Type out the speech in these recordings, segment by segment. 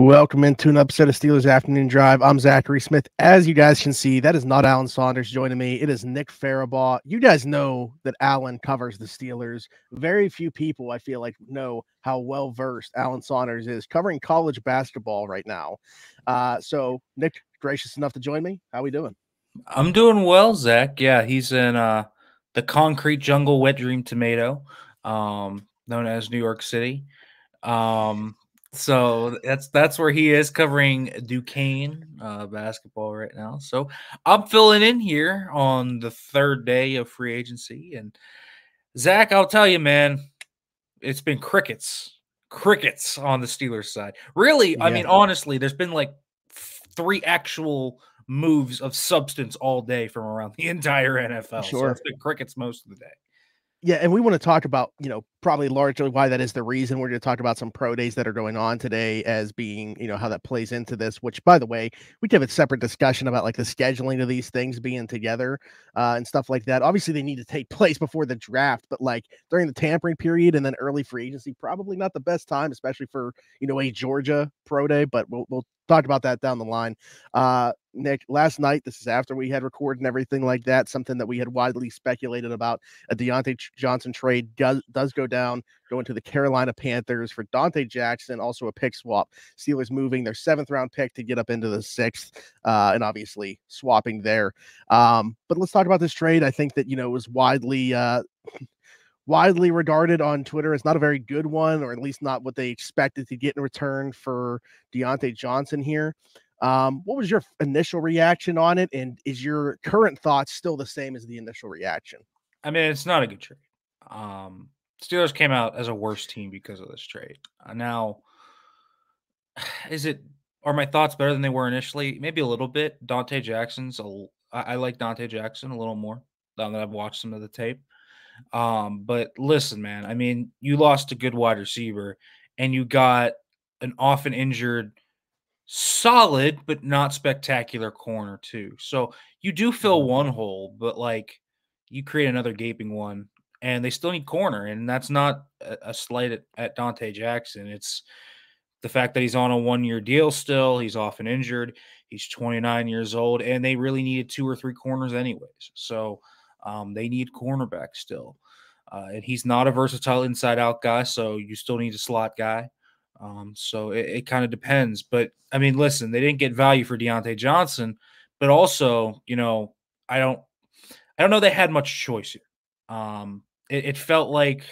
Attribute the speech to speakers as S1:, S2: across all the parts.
S1: Welcome into an episode of Steelers Afternoon Drive. I'm Zachary Smith. As you guys can see, that is not Alan Saunders joining me. It is Nick Farabaugh. You guys know that Alan covers the Steelers. Very few people, I feel like, know how well-versed Alan Saunders is covering college basketball right now. So, Nick, gracious enough to join me. How we doing?
S2: I'm doing well, Zach. Yeah, he's in the concrete jungle wet dream tomato, known as New York City. So that's where he is covering Duquesne basketball right now. So I'm filling in here on the third day of free agency. And Zach, I'll tell you, man, it's been crickets on the Steelers side. Really, I mean, honestly, there's been like three actual moves of substance all day from around the entire NFL.
S1: Sure.
S2: So it's been crickets most of the day.
S1: Yeah, and we want to talk about, probably largely why that is the reason. We're going to talk about some pro days that are going on today as being, how that plays into this, which, by the way, we could have a separate discussion about like the scheduling of these things being together and stuff like that. Obviously, they need to take place before the draft, but like during the tampering period and then early free agency, probably not the best time, especially for, a Georgia pro day, but we'll talk about that down the line. Nick, last night, this is after we had recorded and everything like that, something that we had widely speculated about, a Diontae Johnson trade does go down, going to the Carolina Panthers for Donte Jackson, also a pick swap. Steelers moving their 7th round pick to get up into the 6th, and obviously swapping there. But let's talk about this trade. I think that, it was widely regarded on Twitter as not a very good one, or at least not what they expected to get in return for Diontae Johnson here. What was your initial reaction on it? And is your current thoughts still the same as the initial reaction?
S2: I mean, it's not a good trade. Steelers came out as a worse team because of this trade. Now, are my thoughts better than they were initially? Maybe a little bit. Donte Jackson's, I like Donte Jackson a little more now that I've watched some of the tape. But listen, man, I mean, you lost a good wide receiver and you got an often injured, solid, but not spectacular corner too. So you do fill one hole, but like you create another gaping one and they still need corner. And that's not a slight at Donte Jackson. It's the fact that he's on a 1-year deal still. He's often injured. He's 29 years old and they really needed 2 or 3 corners anyways. So they need cornerback still. And he's not a versatile inside-out guy, so you still need a slot guy. So it kind of depends. But, I mean, listen, they didn't get value for Diontae Johnson, but also, I don't know they had much choice here. It felt like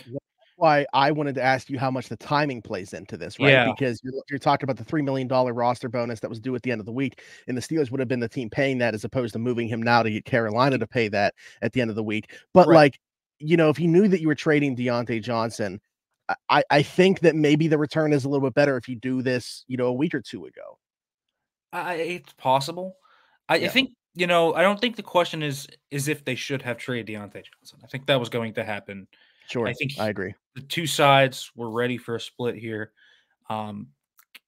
S1: why I wanted to ask you how much the timing plays into this, right?
S2: Yeah.
S1: Because you're talking about the $3 million roster bonus that was due at the end of the week, and the Steelers would have been the team paying that as opposed to moving him now to get Carolina to pay that at the end of the week. But
S2: Right.
S1: if you knew that you were trading Diontae Johnson, I think that maybe the return is a little bit better if you do this, a week or two ago.
S2: It's possible. I think, I don't think the question is if they should have traded Diontae Johnson. I think that was going to happen.
S1: Sure.
S2: I think
S1: I agree.
S2: The two sides were ready for a split here.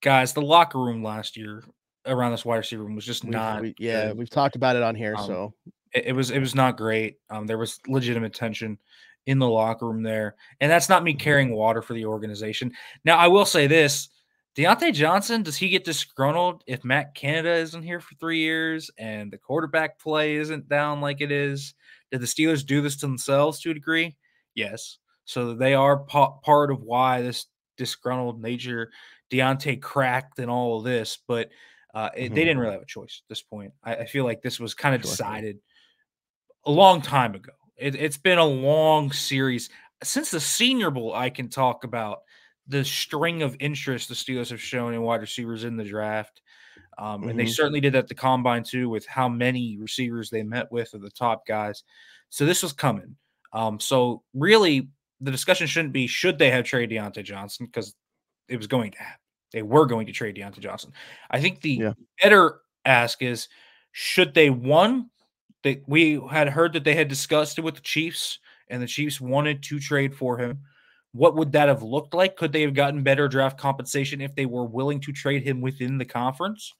S2: Guys, the locker room last year around this wide receiver room was just not.
S1: We've talked about it on here. So
S2: it was not great. There was legitimate tension in the locker room there, and that's not me carrying water for the organization. Now, I will say this: Diontae Johnson, does he get disgruntled if Matt Canada isn't here for 3 years and the quarterback play isn't down like it is? Did the Steelers do this to themselves to a degree? Yes. So they are part of why this disgruntled nature, Diontae cracked and all of this, but they didn't really have a choice at this point. I feel like this was kind of decided a long time ago. It's been a long series. Since the Senior Bowl, I can talk about the string of interest the Steelers have shown in wide receivers in the draft. And they certainly did at the combine too, with how many receivers they met with of the top guys. So this was coming. So really, the discussion shouldn't be should they have traded Diontae Johnson, because it was going to happen. They were going to trade Diontae Johnson. I think the better ask is should they we had heard that they had discussed it with the Chiefs, and the Chiefs wanted to trade for him. What would that have looked like? Could they have gotten better draft compensation if they were willing to trade him within the conference?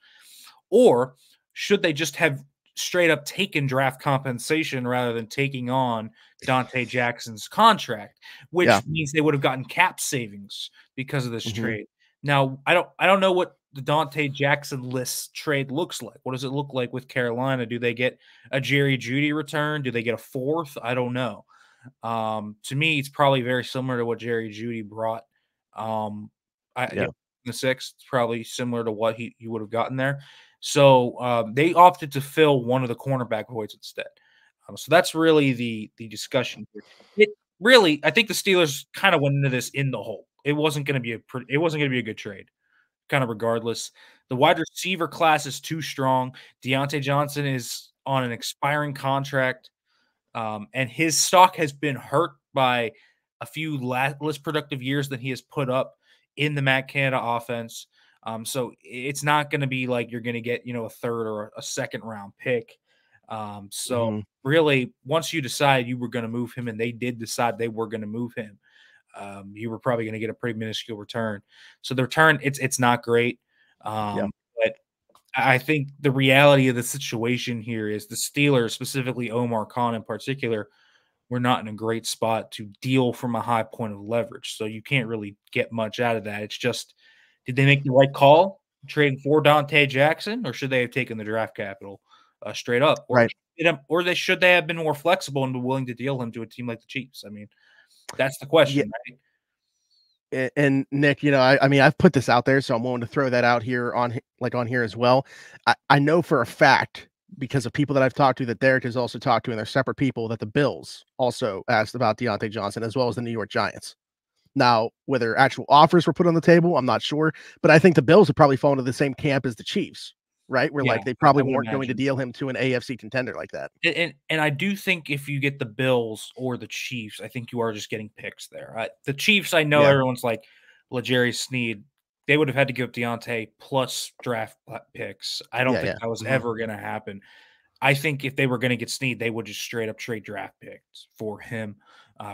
S2: Or should they just have straight up taken draft compensation rather than taking on Dante Jackson's contract, which means they would have gotten cap savings because of this trade? Now, I don't know what the Donte Jackson list trade looks like. What does it look like with Carolina? Do they get a Jerry Jeudy return? Do they get a fourth? I don't know. To me, it's probably very similar to what Jerry Jeudy brought.
S1: Yeah.
S2: The sixth, probably similar to what he would have gotten there. So they opted to fill one of the cornerback voids instead. So that's really the discussion here. It really, I think the Steelers kind of went into this in the hole. It wasn't going to be a good trade, kind of regardless. The wide receiver class is too strong. Diontae Johnson is on an expiring contract, and his stock has been hurt by a few less productive years than he has put up in the Matt Canada offense. So it's not going to be like you're going to get, a third or a second round pick. So really, once you decide you were going to move him, and they did decide they were going to move him, you were probably going to get a pretty minuscule return. So the return, it's not great. But I think the reality of the situation here is the Steelers, specifically Omar Khan in particular, we're not in a great spot to deal from a high point of leverage. So you can't really get much out of that. It's just, did they make the right call trading for Dante Jackson, or should they have taken the draft capital straight up? Or, should they have been more flexible and be willing to deal him to a team like the Chiefs? I mean, that's the question, right?
S1: And Nick, I mean, I've put this out there, so I'm willing to throw that out here on here as well. I know for a fact, because of people that I've talked to, that Derek has also talked to, and they're separate people, that the Bills also asked about Diontae Johnson, as well as the New York Giants. Now, whether actual offers were put on the table, I'm not sure, but I think the Bills would probably fall into the same camp as the Chiefs, right? Where like they probably weren't going to deal him to an AFC contender like that.
S2: And I do think if you get the Bills or the Chiefs, I think you are just getting picks there. The Chiefs, I know everyone's like, L'Jarius Sneed, they would have had to give Diontae plus draft picks. I don't think that was ever going to happen. I think if they were going to get Sneed, they would just straight up trade draft picks for him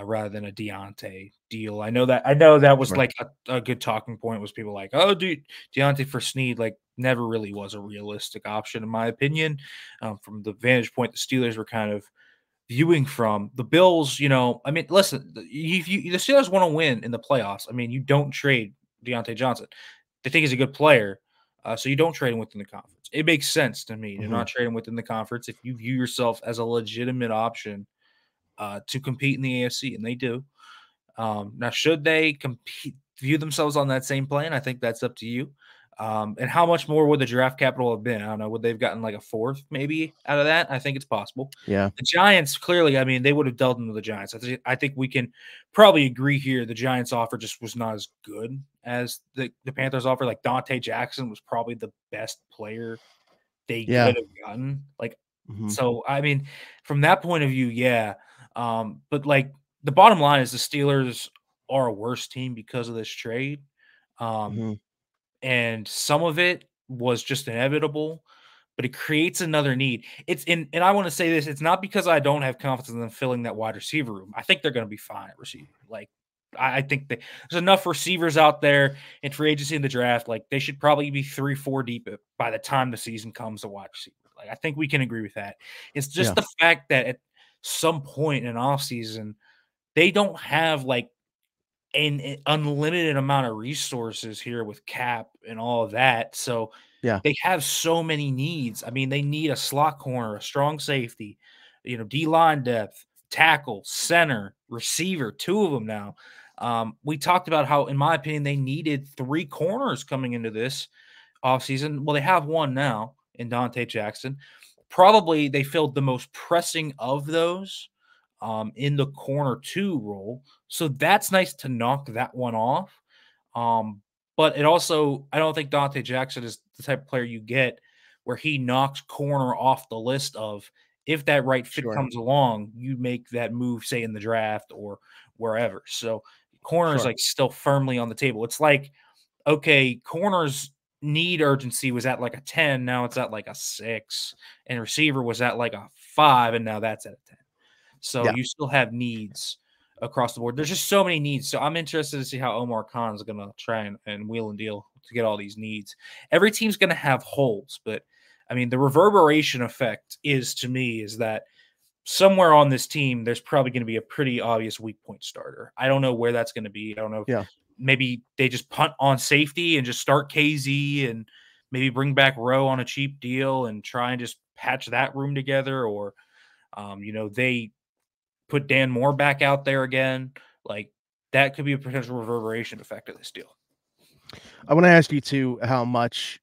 S2: rather than a Diontae deal. I know that was like a good talking point, was people like, oh, dude, Diontae for Sneed, like, never really was a realistic option, in my opinion. From the vantage point the Steelers were kind of viewing from. The Bills, I mean, listen, if the Steelers want to win in the playoffs, I mean, you don't trade Diontae Johnson. They think he's a good player, so you don't trade him within the conference. It makes sense to me to not trade him within the conference if you view yourself as a legitimate option to compete in the AFC, and they do. Now, should they view themselves on that same plane? I think that's up to you. And how much more would the draft capital have been? I don't know. Would they've gotten like a fourth maybe out of that? I think it's possible.
S1: Yeah.
S2: The Giants, clearly, I mean, they would have dealt into the Giants. I think we can probably agree here the Giants offer just was not as good as the Panthers offer. Like, Donte Jackson was probably the best player they could have gotten. Like, so, I mean, from that point of view, yeah. But like, the bottom line is the Steelers are a worse team because of this trade. And some of it was just inevitable, but it creates another need. And I want to say this, it's not because I don't have confidence in them filling that wide receiver room. I think they're going to be fine at receiver. Like, I think there's enough receivers out there in free agency in the draft. Like, they should probably be 3-4 deep by the time the season comes to wide receiver. Like, I think we can agree with that. It's just the fact that at some point in off season, they don't have like an unlimited amount of resources here with cap and all of that. So they have so many needs. I mean, they need a slot corner, a strong safety, D-line depth, tackle, center, receiver, 2 of them now. We talked about how, in my opinion, they needed 3 corners coming into this offseason. Well, they have one now in Dante Jackson. Probably they filled the most pressing of those in the corner 2 role. So that's nice to knock that one off. But it also, I don't think Dante Jackson is the type of player you get where he knocks corner off the list of, if that right fit comes along, you make that move, say in the draft or wherever. So corner is like still firmly on the table. It's like, okay, corners need urgency was at like a 10. Now it's at like a 6, and receiver was at like a 5. And now that's at a 10. So you still have needs across the board. There's just so many needs. So I'm interested to see how Omar Khan is going to try and wheel and deal to get all these needs. Every team's going to have holes, but I mean, the reverberation effect is that somewhere on this team, there's probably going to be a pretty obvious weak point starter. I don't know where that's going to be. I don't know if maybe they just punt on safety and just start KZ and maybe bring back Rowe on a cheap deal and try and just patch that room together, or they put Dan Moore back out there again. Like, that could be a potential reverberation effect of this deal.
S1: I want to ask you too how much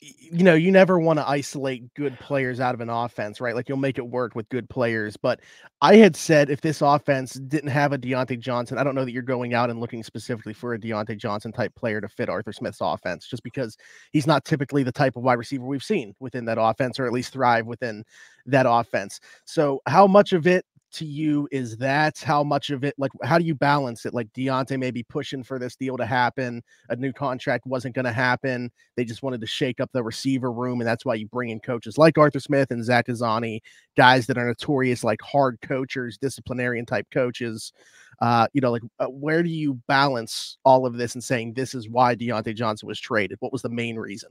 S1: you never want to isolate good players out of an offense, right? Like, you'll make it work with good players. But I had said if this offense didn't have a Diontae Johnson, I don't know that you're going out and looking specifically for a Diontae Johnson type player to fit Arthur Smith's offense, just because he's not typically the type of wide receiver we've seen within that offense, or at least thrive within that offense. So how much of it to you is that? How much of it, like, how do you balance it? Like, Diontae may be pushing for this deal to happen. A new contract wasn't going to happen. They just wanted to shake up the receiver room, and that's why you bring in coaches like Arthur Smith and Zach Azzani, guys that are notorious, like hard coachers, disciplinarian type coaches. Where do you balance all of this and saying this is why Diontae Johnson was traded? What was the main reason?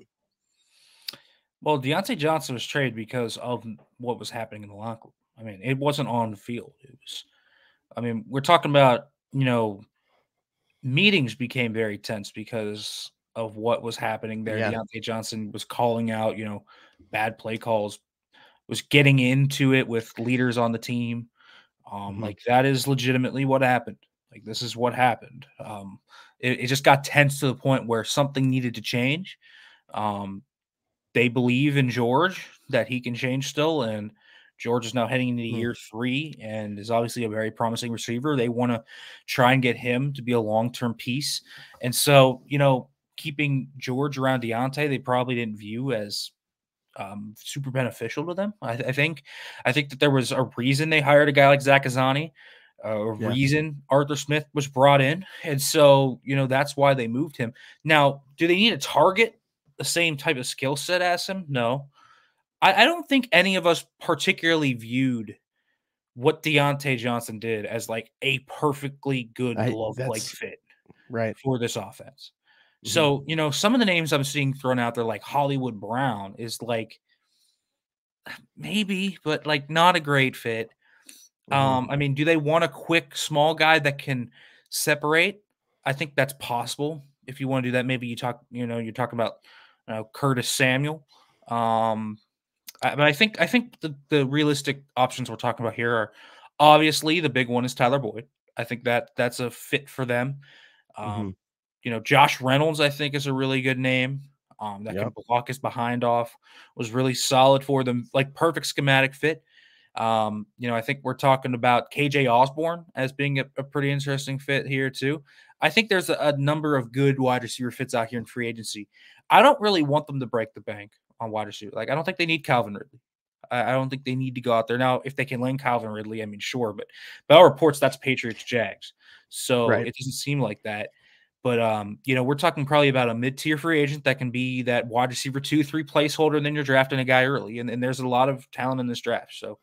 S2: Well, Diontae Johnson was traded because of what was happening in the locker room. I mean, it wasn't on the field. We're talking about, meetings became very tense because of what was happening there.
S1: Yeah.
S2: Diontae Johnson was calling out, bad play calls, was getting into it with leaders on the team. Like, that is legitimately what happened. Like, this is what happened. It just got tense to the point where something needed to change. They believe in George, that he can change still, and George is now heading into year 3 and is obviously a very promising receiver. They want to try and get him to be a long-term piece. And so, keeping George around Diontae, they probably didn't view as super beneficial to them. I think that there was a reason they hired a guy like Zach Azzani, reason Arthur Smith was brought in. And so, that's why they moved him. Now, do they need a target the same type of skill set as him? No. I don't think any of us particularly viewed what Diontae Johnson did as like a perfectly good glove-like fit for this offense. So, some of the names I'm seeing thrown out there, like Hollywood Brown, is like maybe, but like not a great fit. Do they want a quick, small guy that can separate? I think that's possible. If you want to do that, maybe you're talking about Curtis Samuel. But I think the realistic options we're talking about here are, obviously, the big one is Tyler Boyd. I think that's a fit for them. Josh Reynolds, I think, is a really good name. That can block his behind off. Was really solid for them, like perfect schematic fit. I think we're talking about KJ Osborne as being a pretty interesting fit here too. I think there's a number of good wide receiver fits out here in free agency. I don't really want them to break the bank on wide receiver. Like, I don't think they need Calvin Ridley. I don't think they need to go out there. Now, if they can land Calvin Ridley, sure. But by all reports, that's Patriots Jags. So It doesn't seem like that. But, we're talking probably about a mid-tier free agent that can be that wide receiver 2-3 placeholder, and then you're drafting a guy early. And there's a lot of talent in this draft. So,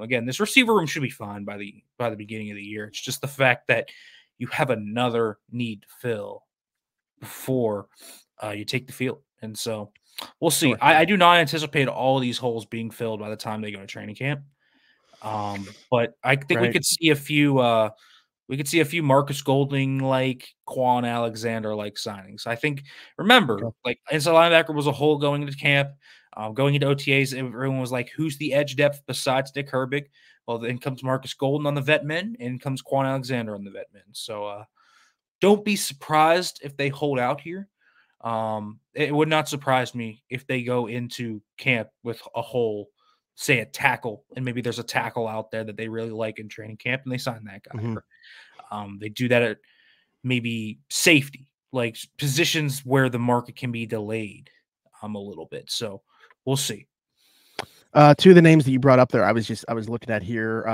S2: again, this receiver room should be fine by the beginning of the year. It's just the fact that you have another need to fill before you take the field. And so we'll see.
S1: Sure.
S2: I do not anticipate all of these holes being filled by the time they go to training camp. But I think we could see a few Marcus Golding like Quan Alexander like signings. I think, remember, like, inside linebacker was a hole going into camp. Going into OTAs, everyone was like, who's the edge depth besides Nick Herbig? Well, then comes Marcus Golden on the vet men, and comes Quan Alexander on the vet men. So don't be surprised if they hold out here. It would not surprise me if they go into camp with a hole, say a tackle, and maybe there's a tackle out there that they really like in training camp, and they sign that guy. They do that at maybe safety, like positions where the market can be delayed a little bit. So we'll see.
S1: Two of the names that you brought up there, I was looking at here,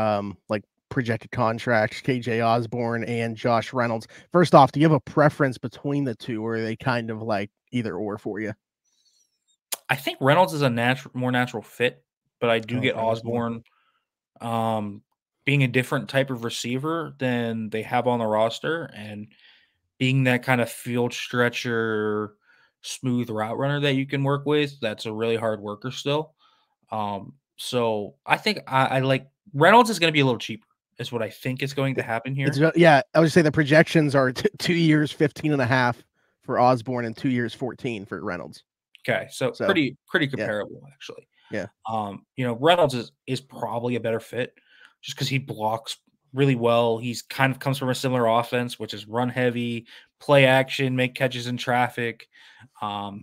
S1: like projected contracts, KJ Osborne and Josh Reynolds. First off, do you have a preference between the two, or are they kind of like either or for you?
S2: I think Reynolds is a more natural fit, but I do get Osborne being a different type of receiver than they have on the roster, and being that kind of field stretcher, smooth route runner that you can work with. That's a really hard worker still. So I think I like Reynolds is going to be a little cheaper. is what I think is going to happen here.
S1: Yeah, I would say the projections are 2 years, 15.5 for Osborne and 2 years, 14 for Reynolds.
S2: Okay, so
S1: So,
S2: pretty
S1: yeah.
S2: comparable actually.
S1: Yeah.
S2: Reynolds is probably a better fit just because he blocks really well. He's kind of comes from a similar offense, which is run heavy, play action, make catches in traffic.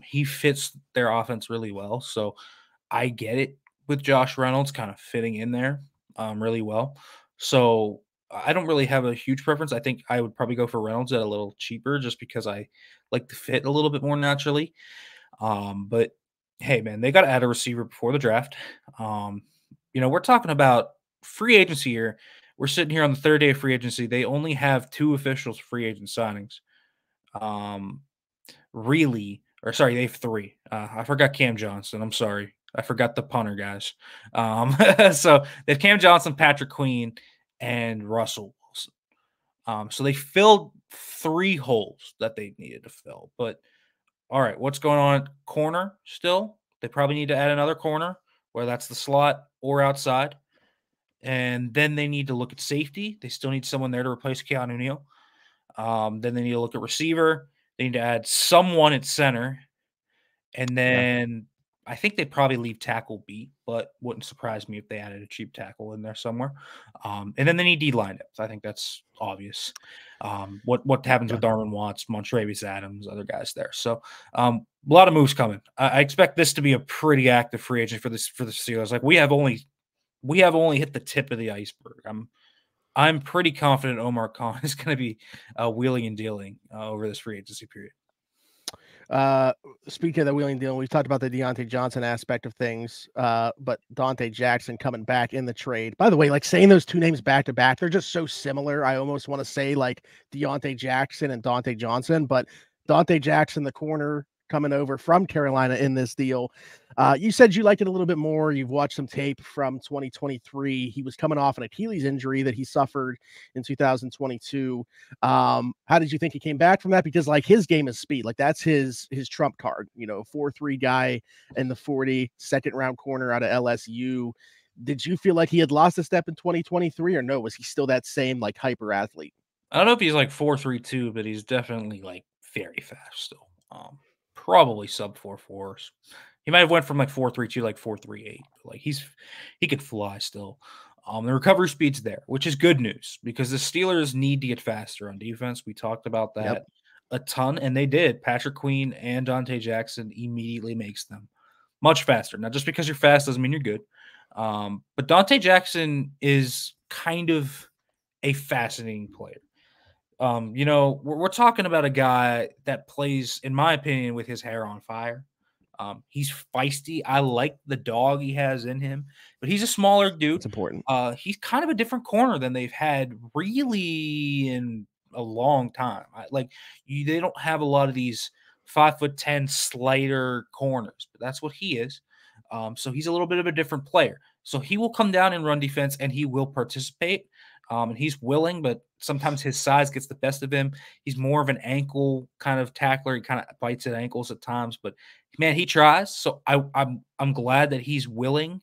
S2: He fits their offense really well. So I get it with Josh Reynolds kind of fitting in there really well. So I don't really have a huge preference. I think I would probably go for Reynolds at a little cheaper just because I like to fit a little bit more naturally. But hey, man, they got to add a receiver before the draft. We're talking about free agency here. We're sitting here on the third day of free agency. They only have 2 official free agent signings. They have 3. I forgot Cam Johnson. I'm sorry. I forgot the punter guys. So they have Cam Johnson, Patrick Queen, and Russell Wilson. So they filled 3 holes that they needed to fill. But all right, what's going on at corner still? They probably need to add another corner, whether that's the slot or outside. And then they need to look at safety. They still need someone there to replace Keanu Neal. Then they need to look at receiver. They need to add someone at center. And then I think they'd probably leave tackle beat, but wouldn't surprise me if they added a cheap tackle in there somewhere. And then they need D-line depth. I think that's obvious. What happens with Darwin Watts, Montrevious Adams, other guys there. So a lot of moves coming. I expect this to be a pretty active free agent for the Steelers. Like we have only hit the tip of the iceberg. I'm pretty confident Omar Khan is going to be wheeling and dealing over this free agency period.
S1: Speaking of the wheeling deal, we've talked about the Diontae Johnson aspect of things, but Dante Jackson coming back in the trade. By the way, like saying those 2 names back to back, they're just so similar. I almost want to say like Diontae Jackson and Dante Johnson, but Dante Jackson, the corner coming over from Carolina in this deal. You said you liked it a little bit more. You've watched some tape from 2023. He was coming off an Achilles injury that he suffered in 2022. How did you think he came back from that? Because like his game is speed. Like that's his trump card, 4.3 guy in the 40, second round corner out of LSU. Did you feel like he had lost a step in 2023 or no? Was he still that same like hyper athlete?
S2: I don't know if he's like 4.32, but he's definitely like very fast still. Probably sub 4.4s. He might have went from like 4.32 like 4.38. Like he could fly still. The recovery speed's there, which is good news because the Steelers need to get faster on defense. We talked about that a ton, and they did. Patrick Queen and Donte Jackson immediately makes them much faster. Now, just because you're fast doesn't mean you're good. But Dante Jackson is kind of a fascinating player. We're talking about a guy that plays, in my opinion, with his hair on fire. He's feisty. I like the dog he has in him, but he's a smaller dude.
S1: It's important.
S2: He's kind of a different corner than they've had really in a long time. They don't have a lot of these 5'10" slider corners, but that's what he is. So he's a little bit of a different player. So he will come down and run defense, and he will participate. And he's willing, but sometimes his size gets the best of him. He's more of an ankle kind of tackler. He kind of bites at ankles at times, but man, he tries. So I'm glad that he's willing.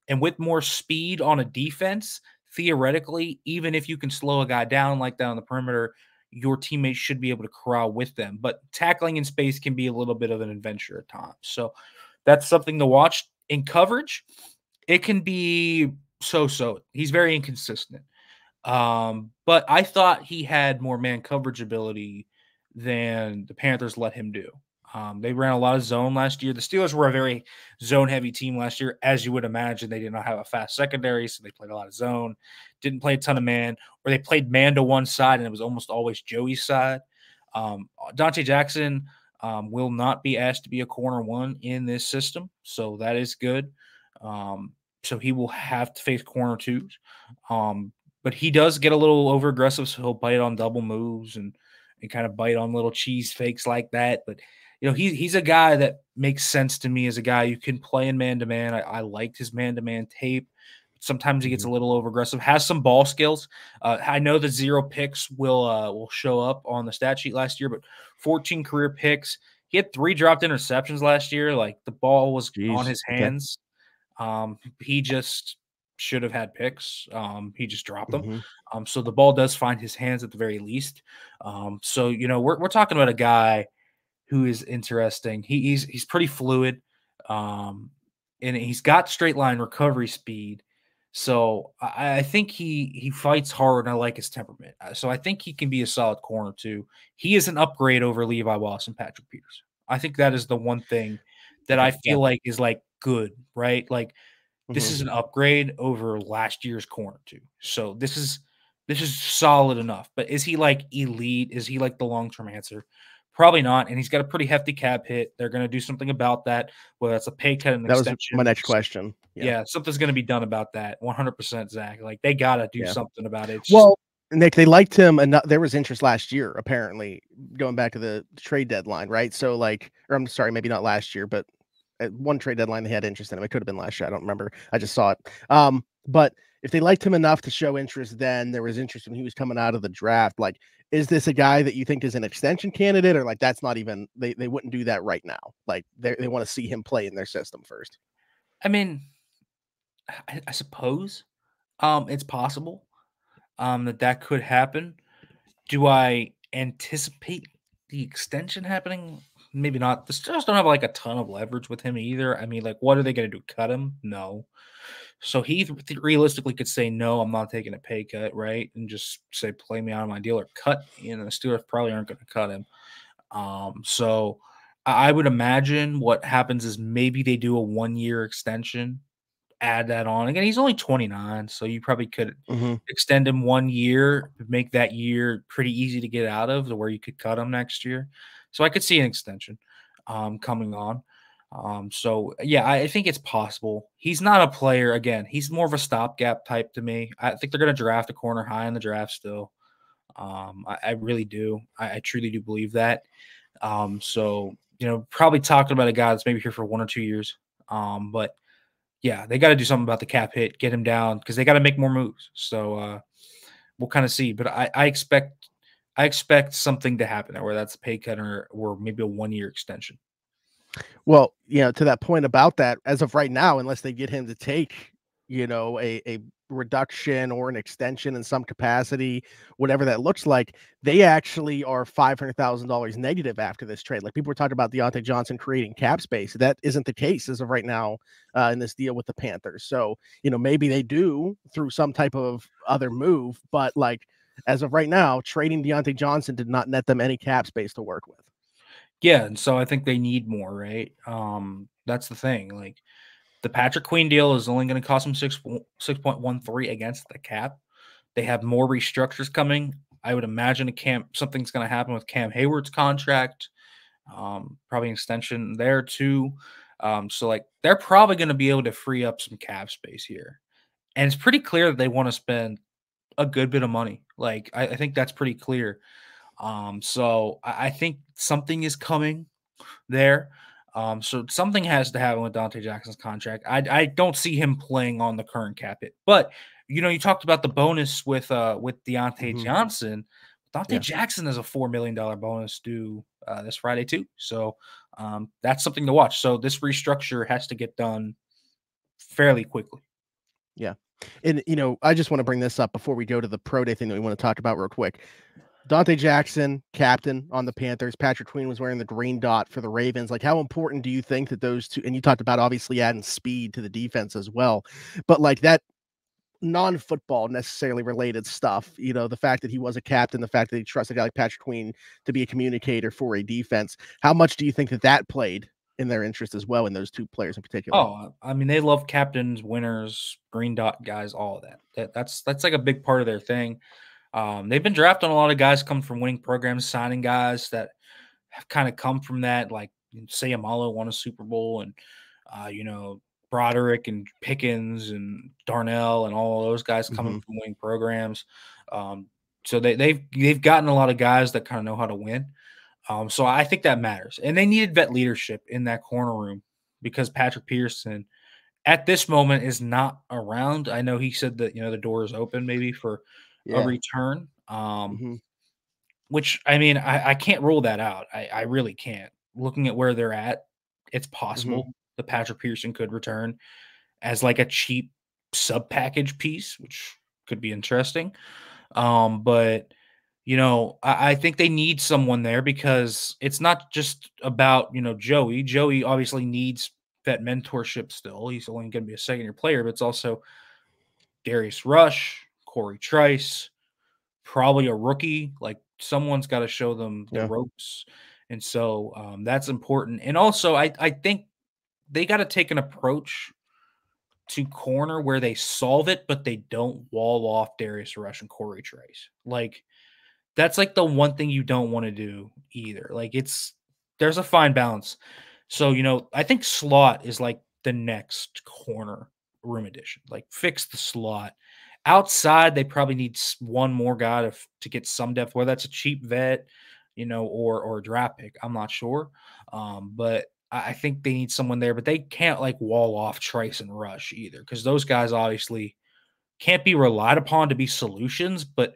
S2: And with more speed on a defense, theoretically, even if you can slow a guy down like that on the perimeter, your teammates should be able to corral with them. But tackling in space can be a little bit of an adventure at times. So that's something to watch. In coverage, it can be so-so. He's very inconsistent. But I thought he had more man coverage ability than the Panthers let him do. They ran a lot of zone last year. The Steelers were a very zone-heavy team last year. As you would imagine, they did not have a fast secondary, so they played a lot of zone, didn't play a ton of man, or they played man to one side, and it was almost always Joey's side. Dante Jackson will not be asked to be a corner one in this system, so that is good. So he will have to face corner twos. But he does get a little over aggressive, so he'll bite on double moves and kind of bite on little cheese fakes like that. But he's a guy that makes sense to me as a guy you can play in man-to-man. I liked his man-to-man tape. Sometimes he gets a little over aggressive, has some ball skills. I know the 0 picks will show up on the stat sheet last year, but 14 career picks. He had 3 dropped interceptions last year. Like the ball was on his hands. He just should have had picks. He just dropped them.
S1: Mm-hmm.
S2: So the ball does find his hands at the very least. So we're talking about a guy who is interesting. He's pretty fluid, and he's got straight line recovery speed. So I think he fights hard, and I like his temperament. So I think he can be a solid corner too. He is an upgrade over Levi Wallace and Patrick Peters. I think that is the one thing that I
S1: Yeah.
S2: feel like is like good, right? Like this
S1: Mm-hmm.
S2: is an upgrade over last year's corner too. So this is solid enough. But is he like elite? Is he like the long-term answer? Probably not. And he's got a pretty hefty cap hit. They're going to do something about that, whether that's a pay cut and
S1: That was my
S2: extension.
S1: next question. Yeah.
S2: Yeah, something's going to be done about that. 100%, Zach. Like they got to do
S1: Yeah.
S2: something about it. It's
S1: Well, Nick, they liked him, and there was interest last year, apparently, going back to the trade deadline, right? So, like, or I'm sorry, maybe not last year, but at one trade deadline they had interest in him. It could have been last year. I don't remember. I just saw it. But if they liked him enough to show interest, then there was interest when he was coming out of the draft. Like, is this a guy that you think is an extension candidate, or like that's not even they wouldn't do that right now? Like, they want to see him play in their system first.
S2: I mean, I suppose it's possible that could happen. Do I anticipate the extension happening? Maybe not. The Steelers don't have like a ton of leverage with him either. I mean, like, what are they going to do? Cut him? No. So he realistically could say, no, I'm not taking a pay cut, right? And just say, play me out of my deal or cut me. And the Steelers probably aren't going to cut him. So I would imagine what happens is maybe they do a 1-year extension, add that on. Again, he's only 29, so you probably could
S1: Mm-hmm.
S2: extend him 1 year, make that year pretty easy to get out of, to where you could cut him next year. So I could see an extension coming on. So yeah, I think it's possible. He's not a player. Again, he's more of a stopgap type to me. I think they're going to draft a corner high in the draft still. I really do. I truly do believe that. So probably talking about a guy that's maybe here for 1 or 2 years. But yeah, they got to do something about the cap hit, get him down, because they got to make more moves. So we'll kind of see. But I expect something to happen there, where that's a pay cut or maybe a 1-year extension.
S1: Well, to that point about that, as of right now, unless they get him to take, a reduction or an extension in some capacity, whatever that looks like, they actually are $500,000 negative after this trade. Like people were talking about Diontae Johnson creating cap space. That isn't the case as of right now in this deal with the Panthers. So, maybe they do through some type of other move, but like as of right now, trading Diontae Johnson did not net them any cap space to work with.
S2: Yeah, and so I think they need more, right? That's the thing. Like the Patrick Queen deal is only going to cost them 6.13 against the cap. They have more restructures coming. I would imagine something's going to happen with Cam Hayward's contract. Probably an extension there too. So like they're probably going to be able to free up some cap space here. And it's pretty clear that they want to spend a good bit of money. Like I think that's pretty clear. So I think something is coming there. So something has to happen with Donte Jackson's contract. I don't see him playing on the current cap hit. But you talked about the bonus with Diontae
S1: Mm-hmm.
S2: Johnson. Dante
S1: Yeah.
S2: Jackson is a $4 million bonus due this Friday too. So that's something to watch. So this restructure has to get done fairly quickly.
S1: Yeah. And, I just want to bring this up before we go to the pro day thing that we want to talk about real quick. Donte Jackson, captain on the Panthers. Patrick Queen was wearing the green dot for the Ravens. Like, how important do you think that those two, and you talked about obviously adding speed to the defense as well, but like that non-football necessarily related stuff, the fact that he was a captain, the fact that he trusted a guy like Patrick Queen to be a communicator for a defense, how much do you think that played in their interest as well in those two players in particular?
S2: Oh, I mean, they love captains, winners, green dot guys, all of that. That's like a big part of their thing. They've been drafting a lot of guys come from winning programs, signing guys that have kind of come from that. Like Sayamalo won a Super Bowl, and Broderick and Pickens and Darnell and all those guys coming from winning programs. So they've gotten a lot of guys that kind of know how to win. So I think that matters, and they needed vet leadership in that corner room because Patrick Peterson at this moment is not around. I know he said that the door is open maybe for a return. Which I mean I can't rule that out. I really can't. Looking at where they're at, it's possible that Patrick Peterson could return as like a cheap sub package piece, which could be interesting. But I think they need someone there because it's not just about Joey. Joey obviously needs that mentorship still. He's only going to be a second year player, but it's also Darius Rush, Corey Trice, probably a rookie. Like someone's got to show them the ropes, and so that's important. And also, I think they got to take an approach to corner where they solve it, but they don't wall off Darius Rush and Corey Trice. Like that's like the one thing you don't want to do either. Like there's a fine balance. So, I think slot is like the next corner room addition. Like fix the slot. Outside, they probably need one more guy to get some depth, whether that's a cheap vet, or a draft pick. I'm not sure. But I think they need someone there, but they can't like wall off Trice and Rush either, because those guys obviously can't be relied upon to be solutions, but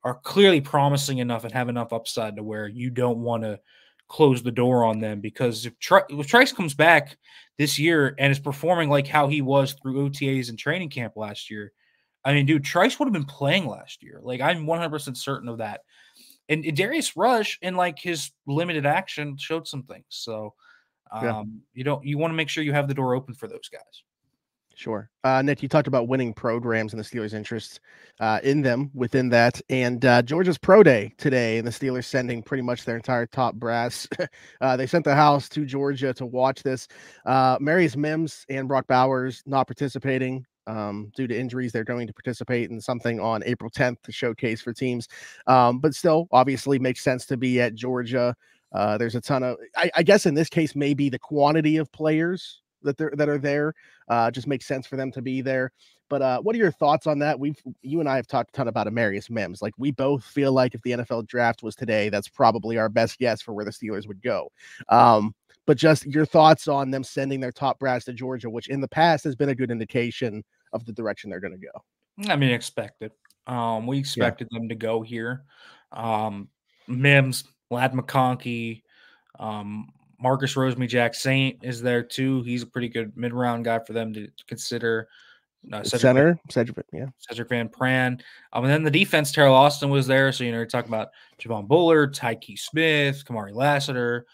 S2: are clearly promising enough and have enough upside to where you don't want to close the door on them. Because if Trice comes back this year and is performing like how he was through OTAs and training camp last year, I mean, dude, Trice would have been playing last year. Like, I'm 100% certain of that. And Darius Rush, in like his limited action, showed some things. So, you want to make sure you have the door open for those guys.
S1: Sure. Nick, you talked about winning programs and the Steelers' interests in them within that. And Georgia's pro day today, and the Steelers sending pretty much their entire top brass. They sent the house to Georgia to watch this. Marius Mims and Brock Bowers not participating due to injuries. They're going to participate in something on April 10th to showcase for teams. But still, obviously, makes sense to be at Georgia. There's a ton of, I guess in this case, maybe the quantity of players that are there just makes sense for them to be there. But what are your thoughts on that? You and I have talked a ton about Amarius Mims. Like, we both feel like if the NFL draft was today, that's probably our best guess for where the Steelers would go. But just your thoughts on them sending their top brass to Georgia, which in the past has been a good indication of the direction they're going to go.
S2: I mean, expected. We expected them to go here. Mims, Lad McConkey, Marcus Rosemy-Jack Saint is there too. He's a pretty good mid-round guy for them to consider.
S1: Cedric
S2: Van Pran. And then the defense, Terrell Austin was there. So, you're talking about Javon Bullard, Tyke Smith, Kamari Lassiter.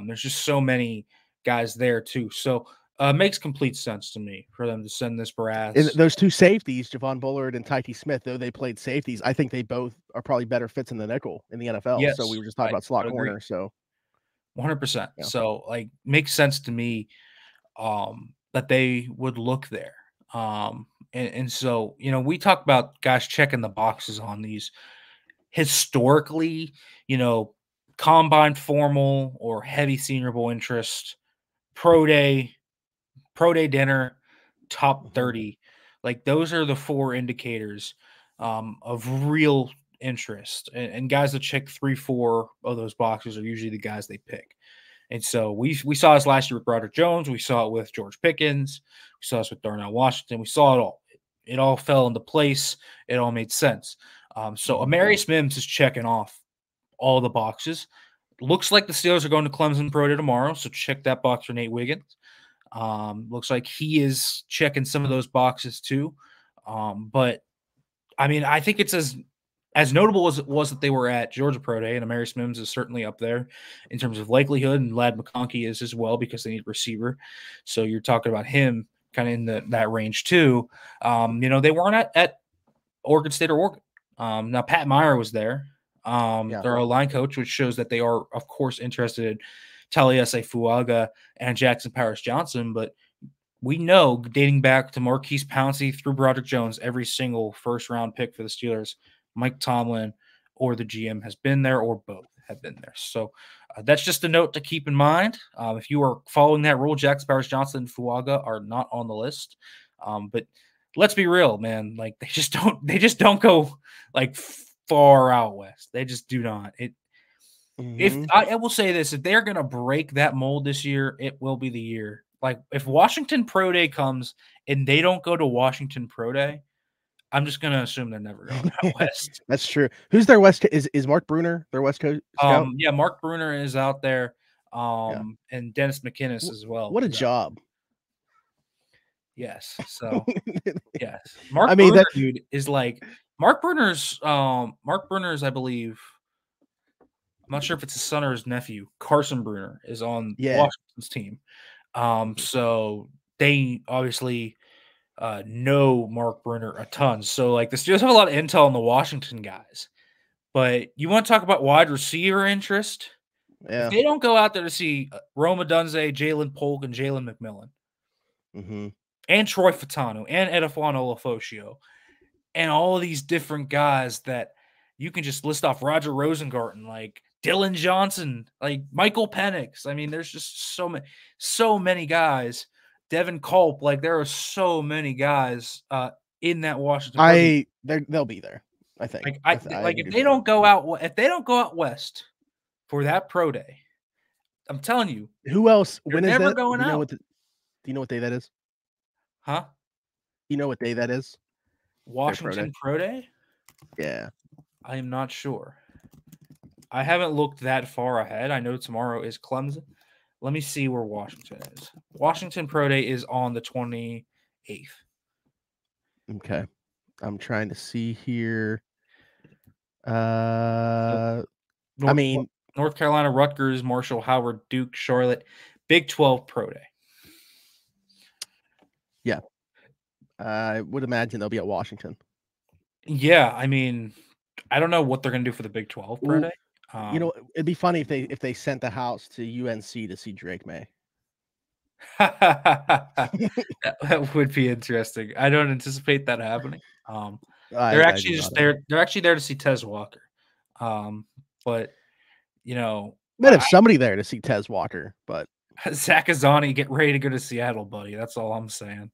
S2: There's just so many guys there too. So, it makes complete sense to me for them to send this brass.
S1: And those two safeties, Javon Bullard and Tyke Smith, though they played safeties, I think they both are probably better fits in the nickel in the NFL.
S2: Yes,
S1: so we were just talking about slot corner. So
S2: 100%. Yeah. So, like, makes sense to me that they would look there. And so, we talk about guys checking the boxes on these historically, combine formal or heavy Senior Bowl interest, pro day dinner, top 30. Like, those are the four indicators of real interest. And guys that check 3-4 of those boxes are usually the guys they pick. And so we saw this last year with Broderick Jones. We saw it with George Pickens. We saw this with Darnell Washington. We saw it all. It all fell into place. It all made sense. So Amarius Mims is checking off all the boxes. Looks like the Steelers are going to Clemson Pro Day tomorrow, so check that box for Nate Wiggins. Looks like he is checking some of those boxes too. But, I mean, I think it's as notable as it was that they were at Georgia Pro Day, and Amarius Mims is certainly up there in terms of likelihood, and Lad McConkey is as well because they need a receiver. So you're talking about him kind of in that range too. They weren't at Oregon State or Oregon. Now Pat Meyer was there. Their line coach, which shows that they are, of course, interested in Taliese Fuaga and Jackson Powers Johnson, but we know dating back to Marquise Pouncey through Broderick Jones, every single first-round pick for the Steelers, Mike Tomlin or the GM has been there, or both have been there. So that's just a note to keep in mind. If you are following that rule, Jackson Powers Johnson and Fuaga are not on the list. But let's be real, man. Like, they just don't go like far out west. They just do not. If I will say this, if they're gonna break that mold this year, it will be the year. Like, if Washington Pro Day comes and they don't go to Washington Pro Day, I'm just gonna assume they're never going out west.
S1: That's true. Who's their West? Is Mark Bruner their West Coast scout?
S2: Yeah, Mark Bruner is out there, and Dennis McInnes as well.
S1: What a job!
S2: Yes. So yes,
S1: I mean,
S2: Bruner, dude, is like Mark Bruner's. I believe. I'm not sure if it's his son or his nephew. Carson Bruner is on
S1: yeah.
S2: Washington's team. So they obviously know Mark Bruner a ton. So like the Steelers have a lot of intel on the Washington guys. But you want to talk about wide receiver interest? If
S1: Yeah.
S2: they don't go out there to see Rome Odunze, Jalen Polk, and Jalen McMillan, and Troy Fatanu, and Edifon Olafosio, and all of these different guys that you can just list off, Roger Rosengarten, like Dylan Johnson, like Michael Penix. I mean, there's just so many guys. Devin Culp, like there are so many guys in that Washington.
S1: They'll be there. I think.
S2: If they don't go out west for that pro day, I'm telling you,
S1: who else?
S2: When
S1: is
S2: never
S1: that?
S2: going out.
S1: Do you know what day that is?
S2: Huh?
S1: You know what day that is?
S2: Washington pro day?
S1: Yeah.
S2: I am not sure. I haven't looked that far ahead. I know tomorrow is Clemson. Let me see where Washington is. Washington pro day is on the 28th.
S1: Okay. I'm trying to see here.
S2: North Carolina, Rutgers, Marshall, Howard, Duke, Charlotte, Big 12 pro day.
S1: Yeah. I would imagine they'll be at Washington.
S2: Yeah, I mean, I don't know what they're going to do for the Big 12 pro day.
S1: It'd be funny if they sent the house to UNC to see Drake May.
S2: That would be interesting. I don't anticipate that happening. They're actually there to see Tez Walker. But
S1: might have somebody there to see Tez Walker, but
S2: Zach Azani, get ready to go to Seattle, buddy. That's all I'm saying.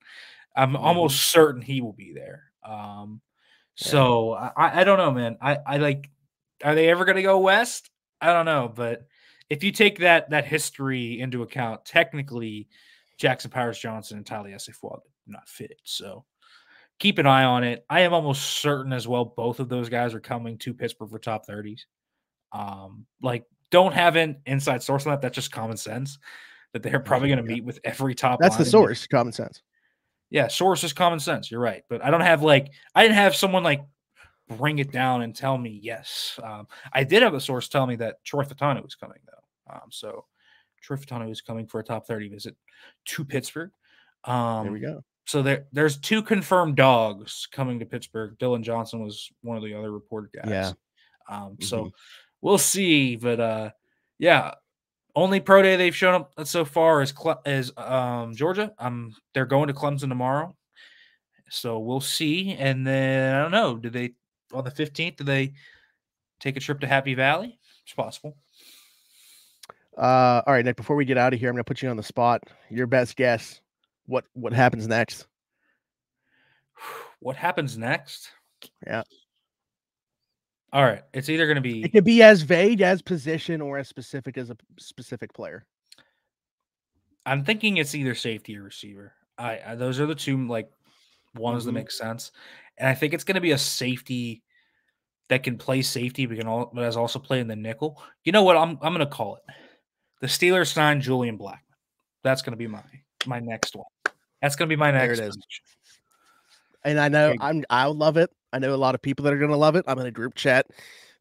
S2: I'm almost certain he will be there. So I don't know, man. I like, are they ever going to go west? I don't know, but if you take that history into account, technically Jackson Powers Johnson and Tyler Essefua did not fit. So keep an eye on it. I am almost certain as well both of those guys are coming to Pittsburgh for top 30s. Don't have an inside source on that. That's just common sense that they're probably going to meet with every top.
S1: That's the source, common sense.
S2: Yeah, source is common sense. You're right. But I didn't have someone bring it down and tell me yes. I did have a source tell me that Troy Fatanu was coming, though. So Troy Fatanu is coming for a top 30 visit to Pittsburgh.
S1: There we go.
S2: So there's 2 confirmed dogs coming to Pittsburgh. Dylan Johnson was one of the other reported guys.
S1: Yeah.
S2: So we'll see. But only pro day they've shown up so far is Georgia. They're going to Clemson tomorrow. So we'll see. And then I don't know. Do they on the 15th? Do they take a trip to Happy Valley? It's possible.
S1: All right, Nick. Before we get out of here, I'm going to put you on the spot. Your best guess. What happens next?
S2: What happens next?
S1: Yeah.
S2: All right. It's either going to be.
S1: It could be as vague as position or as specific as a specific player.
S2: I'm thinking it's either safety or receiver. Those are the two ones that make sense, and I think it's going to be a safety that can play safety, but has also played in the nickel. You know what? I'm going to call it. The Steelers signed Julian Blackman. That's going to be my next one. That's going to be my next.
S1: There it is. And I know I'll love it. I know a lot of people that are going to love it. I'm in a group chat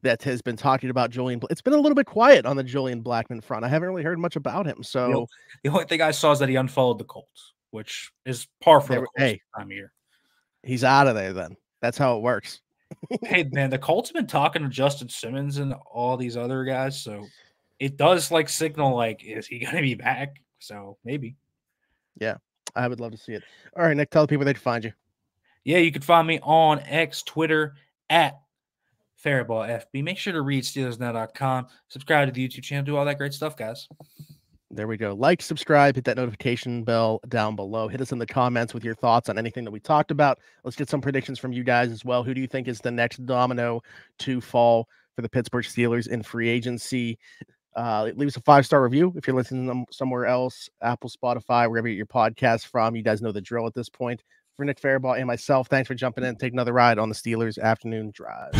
S1: that has been talking about Julian. It's been a little bit quiet on the Julian Blackman front. I haven't really heard much about him. So
S2: the only thing I saw is that he unfollowed the Colts, which is par for the Colts time of year.
S1: He's out of there then. That's how it works.
S2: Hey, man, the Colts have been talking to Justin Simmons and all these other guys, so it does signal is he going to be back? So maybe.
S1: Yeah, I would love to see it. All right, Nick, tell the people they can find you.
S2: Yeah, you can find me on X, Twitter, at Farabaugh FB. Make sure to read SteelersNow.com. Subscribe to the YouTube channel. Do all that great stuff, guys.
S1: There we go. Like, subscribe, hit that notification bell down below. Hit us in the comments with your thoughts on anything that we talked about. Let's get some predictions from you guys as well. Who do you think is the next domino to fall for the Pittsburgh Steelers in free agency? Leave us a 5-star review if you're listening to them somewhere else, Apple, Spotify, wherever you get your podcast from. You guys know the drill at this point. For Nick Farabaugh and myself, thanks for jumping in and taking another ride on the Steelers Afternoon Drive.